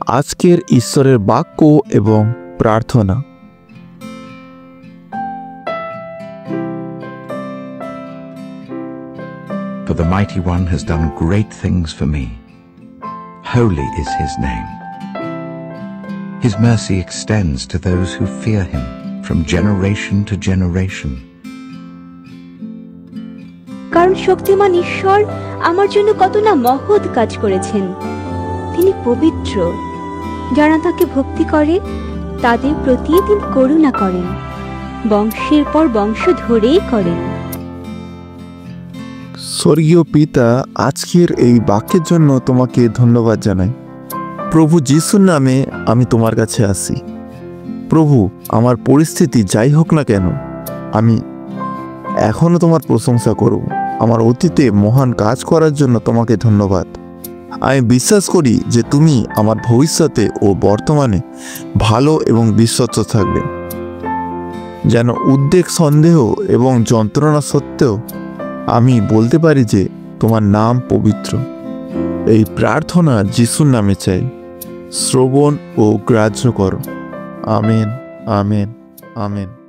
আজকের ঈশ্বরের বাক্য এবং প্রার্থনা। For the Mighty One has done great things for me. Holy is his name. His mercy extends to those who fear him from generation to generation. কারণ শক্তিমান ঈশ্বর আমার জন্য কত না মহৎ কাজ করেছেন। তিনি পবিত্র, যারা তাকে ভক্তি করে তাদের প্রতি তিনি করুণা করেন, বংশের পর বংশ ধরেই করেন। স্বর্গীয় পিতা, আজকের এই বাক্যের জন্য তোমাকে ধন্যবাদ জানাই। প্রভু যিশুর নামে আমি তোমার কাছে আসি। প্রভু, আমার পরিস্থিতি যাই হোক না কেন, আমি এখনও তোমার প্রশংসা করব। আমার অতীতে মহান কাজ করার জন্য তোমাকে ধন্যবাদ। আমি বিশ্বাস করি যে তুমি আমার ভবিষ্যতে ও বর্তমানে ভালো এবং বিশ্বস্ত থাকবে। যেন উদ্বেগ, সন্দেহ এবং যন্ত্রণা সত্ত্বেও আমি বলতে পারি যে তোমার নাম পবিত্র। এই প্রার্থনা যিশুর নামে চাই, শ্রবণ ও গ্রাহ্য করো। Amen, amen, amen.